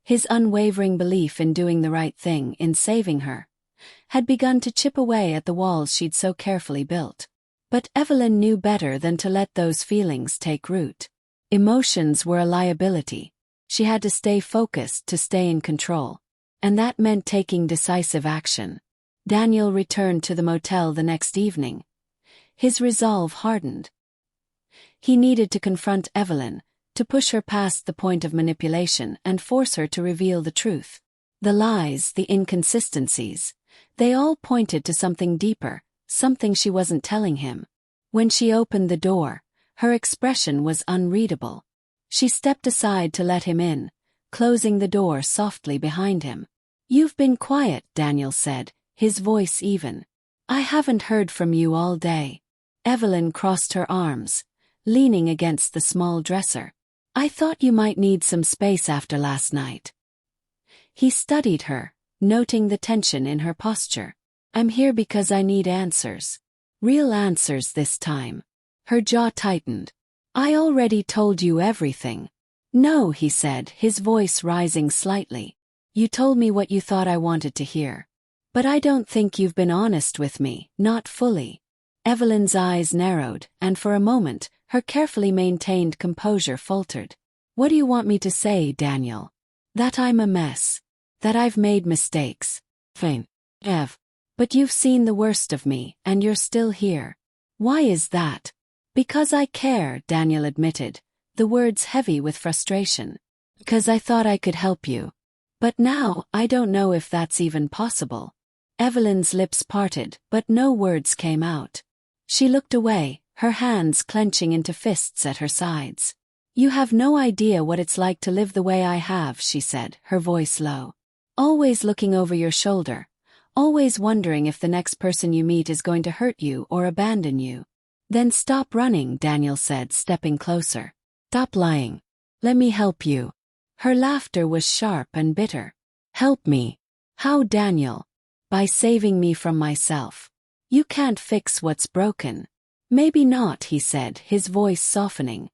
[SPEAKER 1] His unwavering belief in doing the right thing, in saving her, had begun to chip away at the walls she'd so carefully built. But Evelyn knew better than to let those feelings take root. Emotions were a liability. She had to stay focused to stay in control, and that meant taking decisive action. Daniel returned to the motel the next evening. His resolve hardened. He needed to confront Evelyn, to push her past the point of manipulation and force her to reveal the truth. The lies, the inconsistencies, they all pointed to something deeper, something she wasn't telling him. When she opened the door, her expression was unreadable. She stepped aside to let him in, closing the door softly behind him. "You've been quiet," Daniel said, his voice even. "I haven't heard from you all day." Evelyn crossed her arms, leaning against the small dresser. "I thought you might need some space after last night." He studied her, noting the tension in her posture. "I'm here because I need answers. Real answers this time." Her jaw tightened. "I already told you everything." "No," he said, his voice rising slightly. "You told me what you thought I wanted to hear. But I don't think you've been honest with me, not fully." Evelyn's eyes narrowed, and for a moment, her carefully maintained composure faltered. "What do you want me to say, Daniel?" "That I'm a mess. That I've made mistakes." "Fine, Ev. But you've seen the worst of me, and you're still here. Why is that?" "Because I care," Daniel admitted, the words heavy with frustration. "Because I thought I could help you. But now, I don't know if that's even possible." Evelyn's lips parted, but no words came out. She looked away, her hands clenching into fists at her sides. You have no idea what it's like to live the way I have, she said, her voice low. Always looking over your shoulder. Always wondering if the next person you meet is going to hurt you or abandon you. Then stop running, Daniel said, stepping closer. Stop lying. Let me help you. Her laughter was sharp and bitter. Help me. How, Daniel? By saving me from myself. You can't fix what's broken. Maybe not, he said, his voice softening.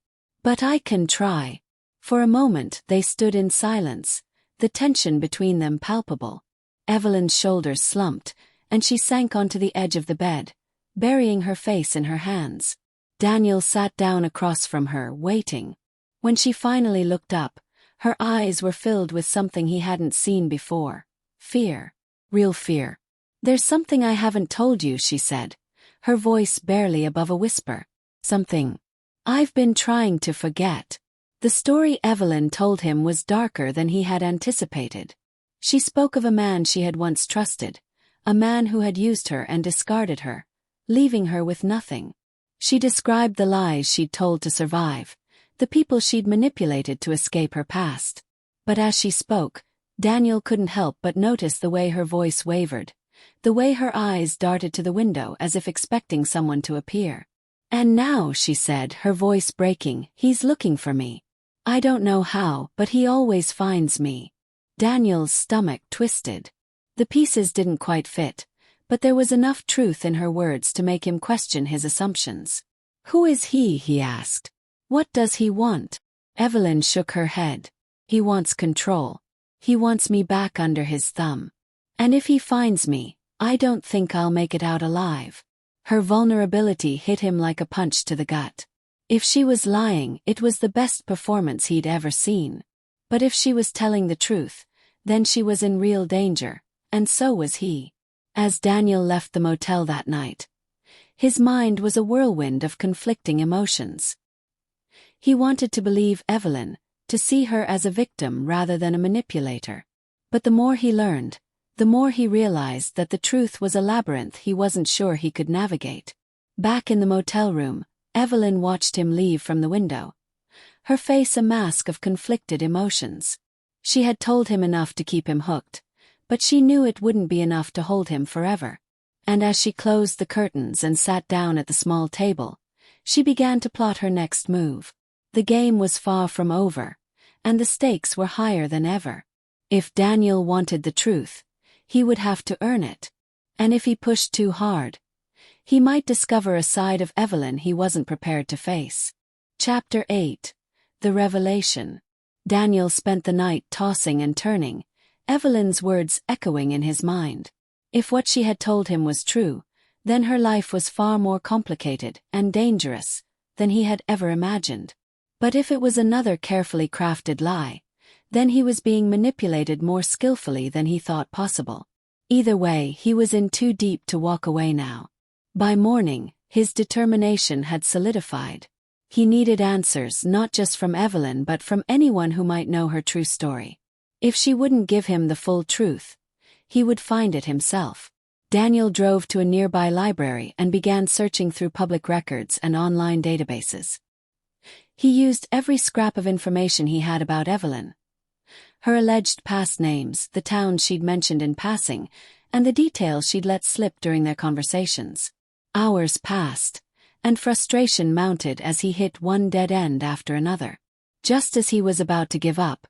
[SPEAKER 1] But I can try. For a moment they stood in silence, the tension between them palpable. Evelyn's shoulders slumped, and she sank onto the edge of the bed, burying her face in her hands. Daniel sat down across from her, waiting. When she finally looked up, her eyes were filled with something he hadn't seen before. Fear. Real fear. There's something I haven't told you, she said, her voice barely above a whisper. Something I've been trying to forget. The story Evelyn told him was darker than he had anticipated. She spoke of a man she had once trusted, a man who had used her and discarded her, leaving her with nothing. She described the lies she'd told to survive, the people she'd manipulated to escape her past. But as she spoke, Daniel couldn't help but notice the way her voice wavered, the way her eyes darted to the window as if expecting someone to appear. And now, she said, her voice breaking, he's looking for me. I don't know how, but he always finds me. Daniel's stomach twisted. The pieces didn't quite fit, but there was enough truth in her words to make him question his assumptions. Who is he asked. What does he want? Evelyn shook her head. He wants control. He wants me back under his thumb. And if he finds me, I don't think I'll make it out alive. Her vulnerability hit him like a punch to the gut. If she was lying, it was the best performance he'd ever seen. But if she was telling the truth, then she was in real danger, and so was he. As Daniel left the motel that night, his mind was a whirlwind of conflicting emotions. He wanted to believe Evelyn, to see her as a victim rather than a manipulator. But the more he learned, the more he realized that the truth was a labyrinth he wasn't sure he could navigate. Back in the motel room, Evelyn watched him leave from the window, her face a mask of conflicted emotions. She had told him enough to keep him hooked, but she knew it wouldn't be enough to hold him forever. And as she closed the curtains and sat down at the small table, she began to plot her next move. The game was far from over, and the stakes were higher than ever. If Daniel wanted the truth, he would have to earn it. And if he pushed too hard, he might discover a side of Evelyn he wasn't prepared to face. Chapter 8. The Revelation. Daniel spent the night tossing and turning, Evelyn's words echoing in his mind. If what she had told him was true, then her life was far more complicated and dangerous than he had ever imagined. But if it was another carefully crafted lie, then he was being manipulated more skillfully than he thought possible. Either way, he was in too deep to walk away now. By morning, his determination had solidified. He needed answers not just from Evelyn but from anyone who might know her true story. If she wouldn't give him the full truth, he would find it himself. Daniel drove to a nearby library and began searching through public records and online databases. He used every scrap of information he had about Evelyn. Her alleged past names, the towns she'd mentioned in passing, and the details she'd let slip during their conversations. Hours passed, and frustration mounted as he hit one dead end after another. Just as he was about to give up,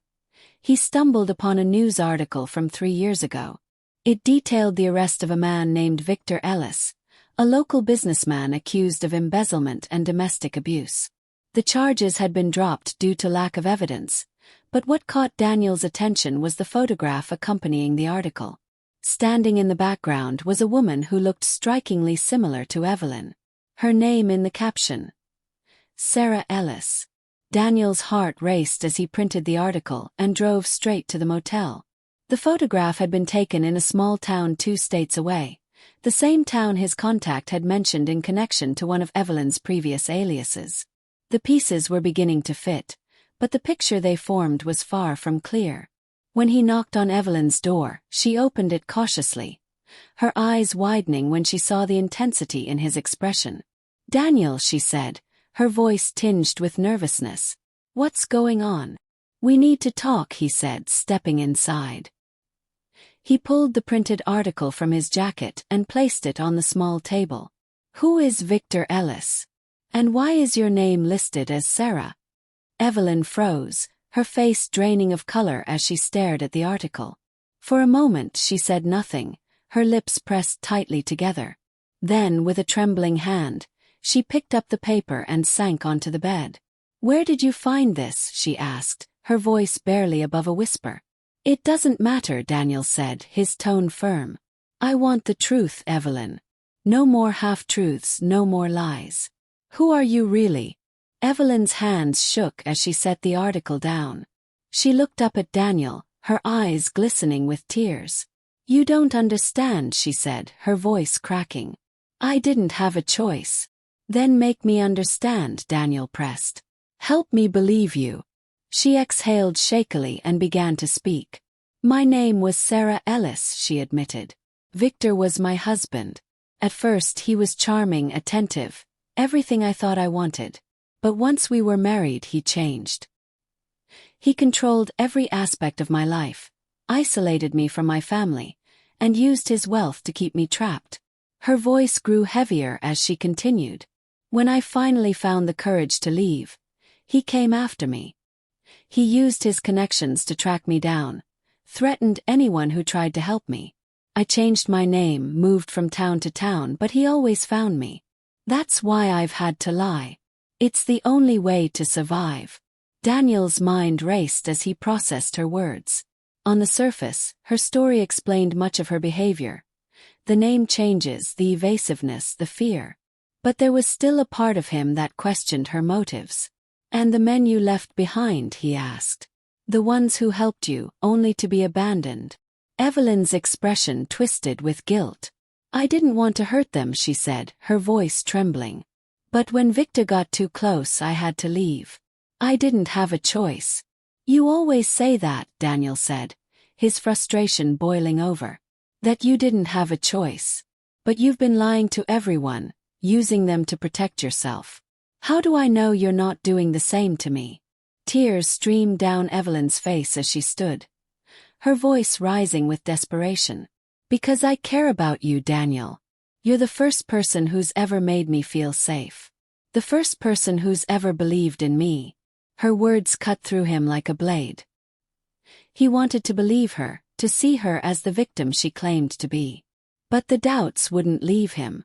[SPEAKER 1] he stumbled upon a news article from 3 years ago. It detailed the arrest of a man named Victor Ellis, a local businessman accused of embezzlement and domestic abuse. The charges had been dropped due to lack of evidence, but what caught Daniel's attention was the photograph accompanying the article. Standing in the background was a woman who looked strikingly similar to Evelyn. Her name in the caption: Sarah Ellis. Daniel's heart raced as he printed the article and drove straight to the motel. The photograph had been taken in a small town 2 states away, the same town his contact had mentioned in connection to one of Evelyn's previous aliases. The pieces were beginning to fit, but the picture they formed was far from clear. When he knocked on Evelyn's door, she opened it cautiously, her eyes widening when she saw the intensity in his expression. "Daniel," she said, her voice tinged with nervousness. "What's going on?" "We need to talk," he said, stepping inside. He pulled the printed article from his jacket and placed it on the small table. "Who is Victor Ellis? And why is your name listed as Sarah?" Evelyn froze, her face draining of color as she stared at the article. For a moment she said nothing, her lips pressed tightly together. Then, with a trembling hand, she picked up the paper and sank onto the bed. "Where did you find this?" she asked, her voice barely above a whisper. "It doesn't matter," Daniel said, his tone firm. "I want the truth, Evelyn. No more half-truths, no more lies. Who are you really?" Evelyn's hands shook as she set the article down. She looked up at Daniel, her eyes glistening with tears. "You don't understand," she said, her voice cracking. "I didn't have a choice." "Then make me understand," Daniel pressed. "Help me believe you." She exhaled shakily and began to speak. "My name was Sarah Ellis," she admitted. "Victor was my husband. At first he was charming, attentive, everything I thought I wanted. But once we were married, he changed. He controlled every aspect of my life, isolated me from my family, and used his wealth to keep me trapped." Her voice grew heavier as she continued. "When I finally found the courage to leave, he came after me. He used his connections to track me down, threatened anyone who tried to help me. I changed my name, moved from town to town, but he always found me. That's why I've had to lie. It's the only way to survive." Daniel's mind raced as he processed her words. On the surface, her story explained much of her behavior. The name changes, the evasiveness, the fear. But there was still a part of him that questioned her motives. "And the men you left behind?" he asked. "The ones who helped you, only to be abandoned?" Evelyn's expression twisted with guilt. "I didn't want to hurt them," she said, her voice trembling. "But when Victor got too close, I had to leave. I didn't have a choice." "You always say that," Daniel said, his frustration boiling over. "That you didn't have a choice. But you've been lying to everyone, using them to protect yourself. How do I know you're not doing the same to me?" Tears streamed down Evelyn's face as she stood, her voice rising with desperation. "Because I care about you, Daniel. You're the first person who's ever made me feel safe. The first person who's ever believed in me." Her words cut through him like a blade. He wanted to believe her, to see her as the victim she claimed to be. But the doubts wouldn't leave him.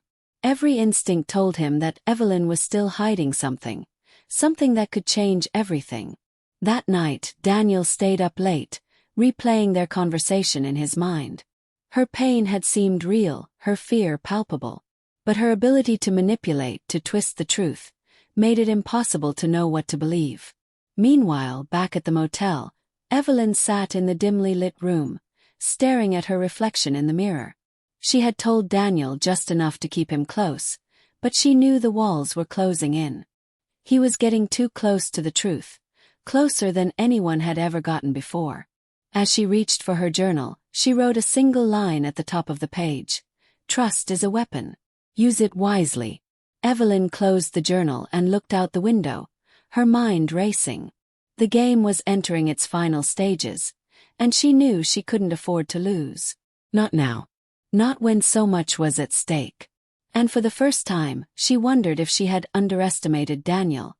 [SPEAKER 1] Every instinct told him that Evelyn was still hiding something, something that could change everything. That night, Daniel stayed up late, replaying their conversation in his mind. Her pain had seemed real, her fear palpable. But her ability to manipulate, to twist the truth, made it impossible to know what to believe. Meanwhile, back at the motel, Evelyn sat in the dimly lit room, staring at her reflection in the mirror. She had told Daniel just enough to keep him close, but she knew the walls were closing in. He was getting too close to the truth, closer than anyone had ever gotten before. As she reached for her journal, she wrote a single line at the top of the page. "Trust is a weapon. Use it wisely." Evelyn closed the journal and looked out the window, her mind racing. The game was entering its final stages, and she knew she couldn't afford to lose. Not now. Not when so much was at stake. And for the first time, she wondered if she had underestimated Daniel,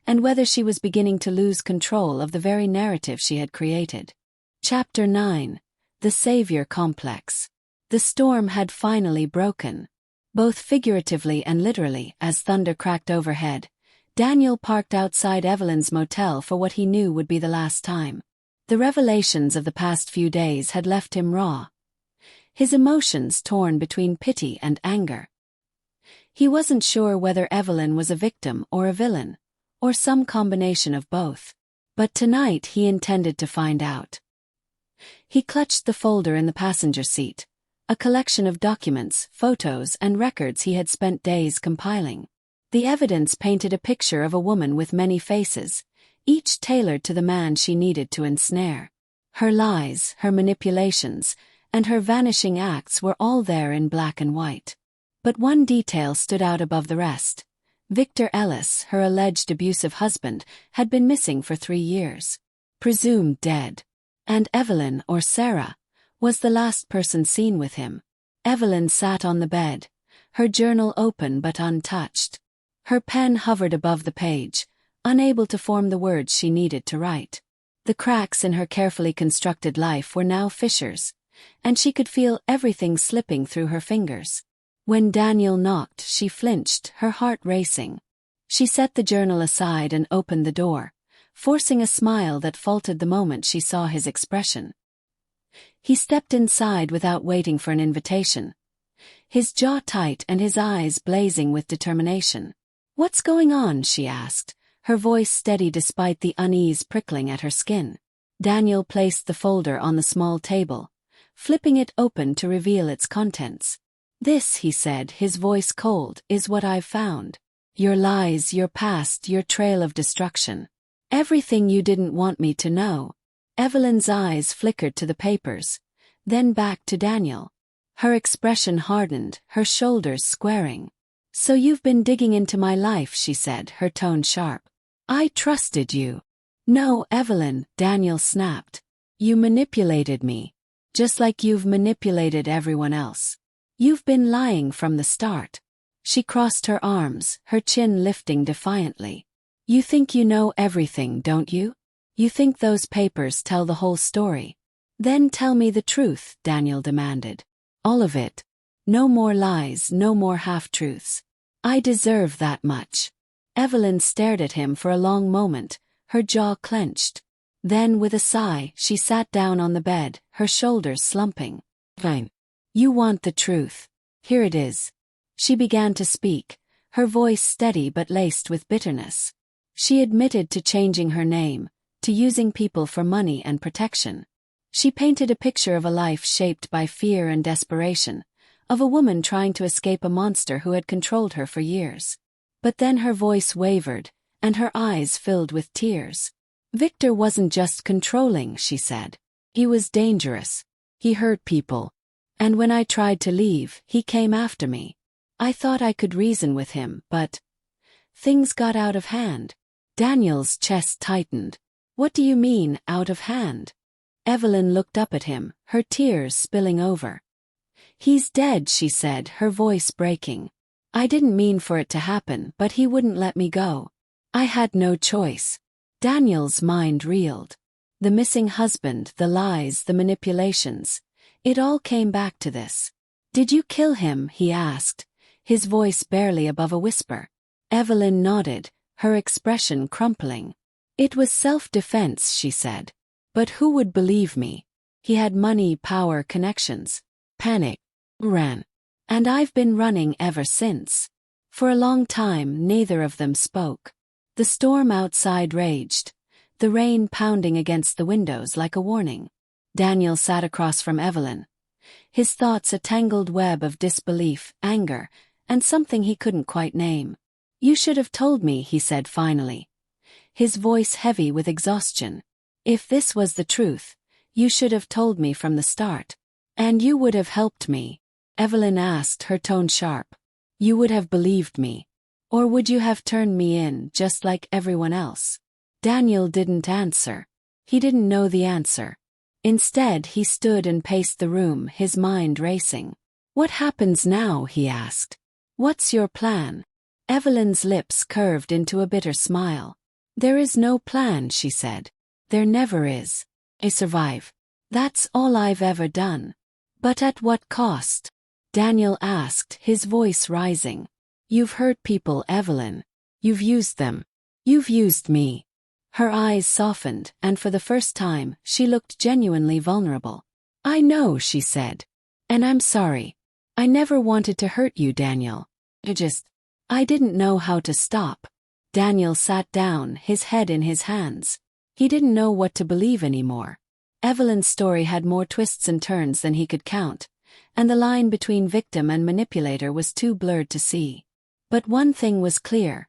[SPEAKER 1] and whether she was beginning to lose control of the very narrative she had created. Chapter 9. The Savior Complex. The storm had finally broken. Both figuratively and literally, as thunder cracked overhead, Daniel parked outside Evelyn's motel for what he knew would be the last time. The revelations of the past few days had left him raw, his emotions torn between pity and anger. He wasn't sure whether Evelyn was a victim or a villain, or some combination of both. But tonight he intended to find out. He clutched the folder in the passenger seat, a collection of documents, photos, and records he had spent days compiling. The evidence painted a picture of a woman with many faces, each tailored to the man she needed to ensnare. Her lies, her manipulations, and her vanishing acts were all there in black and white. But one detail stood out above the rest. Victor Ellis, her alleged abusive husband, had been missing for 3 years. Presumed dead. And Evelyn, or Sarah, was the last person seen with him. Evelyn sat on the bed, her journal open but untouched. Her pen hovered above the page, unable to form the words she needed to write. The cracks in her carefully constructed life were now fissures, and she could feel everything slipping through her fingers. When Daniel knocked, she flinched, her heart racing. She set the journal aside and opened the door, forcing a smile that faltered the moment she saw his expression. He stepped inside without waiting for an invitation, his jaw tight and his eyes blazing with determination. "What's going on?" she asked, her voice steady despite the unease prickling at her skin. Daniel placed the folder on the small table, flipping it open to reveal its contents. "This," he said, his voice cold, "is what I've found. Your lies, your past, your trail of destruction. Everything you didn't want me to know." Evelyn's eyes flickered to the papers, then back to Daniel. Her expression hardened, her shoulders squaring. "So you've been digging into my life," she said, her tone sharp. "I trusted you." "No, Evelyn," Daniel snapped. "You manipulated me. Just like you've manipulated everyone else. You've been lying from the start." She crossed her arms, her chin lifting defiantly. "You think you know everything, don't you? You think those papers tell the whole story? Then tell me the truth," Daniel demanded. "All of it. No more lies, no more half-truths. I deserve that much." Evelyn stared at him for a long moment, her jaw clenched. Then, with a sigh, she sat down on the bed, her shoulders slumping. "Fine. You want the truth. Here it is." She began to speak, her voice steady but laced with bitterness. She admitted to changing her name, to using people for money and protection. She painted a picture of a life shaped by fear and desperation, of a woman trying to escape a monster who had controlled her for years. But then her voice wavered, and her eyes filled with tears. "Victor wasn't just controlling," she said. "He was dangerous. He hurt people. And when I tried to leave, he came after me. I thought I could reason with him, but things got out of hand." Daniel's chest tightened. "What do you mean, out of hand?" Evelyn looked up at him, her tears spilling over. "He's dead," she said, her voice breaking. "I didn't mean for it to happen, but he wouldn't let me go. I had no choice." Daniel's mind reeled. The missing husband, the lies, the manipulations. It all came back to this. "Did you kill him?" he asked, his voice barely above a whisper. Evelyn nodded, her expression crumpling. "It was self-defense," she said. "But who would believe me? He had money, power, connections. Panic. Ran. And I've been running ever since." For a long time, neither of them spoke. The storm outside raged, the rain pounding against the windows like a warning. Daniel sat across from Evelyn, his thoughts a tangled web of disbelief, anger, and something he couldn't quite name. "You should have told me," he said finally, his voice heavy with exhaustion. "If this was the truth, you should have told me from the start. And you would have helped me." Evelyn asked, her tone sharp. "You would have believed me? Or would you have turned me in, just like everyone else?" Daniel didn't answer. He didn't know the answer. Instead, he stood and paced the room, his mind racing. "What happens now?" he asked. "What's your plan?" Evelyn's lips curved into a bitter smile. "There is no plan," she said. "There never is. I survive. That's all I've ever done." "But at what cost?" Daniel asked, his voice rising. "You've hurt people, Evelyn. You've used them. You've used me." Her eyes softened, and for the first time, she looked genuinely vulnerable. "I know," she said. "And I'm sorry. I never wanted to hurt you, Daniel. I didn't know how to stop." Daniel sat down, his head in his hands. He didn't know what to believe anymore. Evelyn's story had more twists and turns than he could count, and the line between victim and manipulator was too blurred to see. But one thing was clear.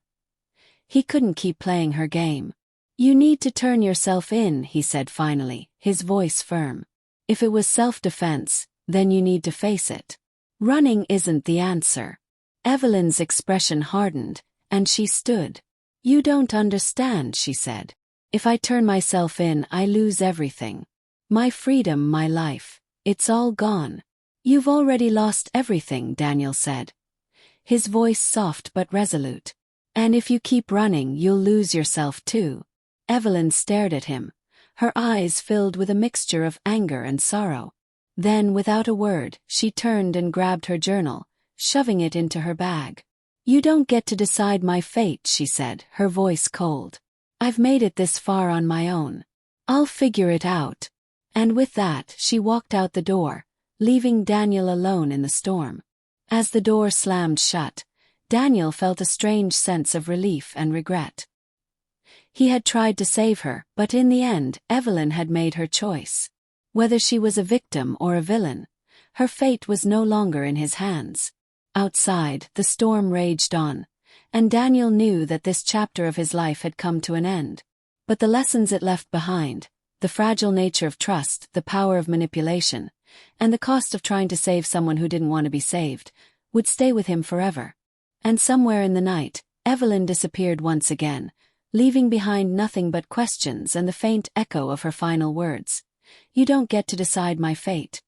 [SPEAKER 1] He couldn't keep playing her game. "You need to turn yourself in," he said finally, his voice firm. "If it was self-defense, then you need to face it. Running isn't the answer." Evelyn's expression hardened, and she stood. "You don't understand," she said. "If I turn myself in, I lose everything. My freedom, my life. It's all gone." "You've already lost everything," Daniel said, his voice soft but resolute. "And if you keep running, you'll lose yourself too." Evelyn stared at him, her eyes filled with a mixture of anger and sorrow. Then, without a word, she turned and grabbed her journal, shoving it into her bag. "You don't get to decide my fate," she said, her voice cold. "I've made it this far on my own. I'll figure it out." And with that, she walked out the door, leaving Daniel alone in the storm. As the door slammed shut, Daniel felt a strange sense of relief and regret. He had tried to save her, but in the end, Evelyn had made her choice. Whether she was a victim or a villain, her fate was no longer in his hands. Outside, the storm raged on, and Daniel knew that this chapter of his life had come to an end. But the lessons it left behind, the fragile nature of trust, the power of manipulation, and the cost of trying to save someone who didn't want to be saved, would stay with him forever. And somewhere in the night, Evelyn disappeared once again, leaving behind nothing but questions and the faint echo of her final words. "You don't get to decide my fate."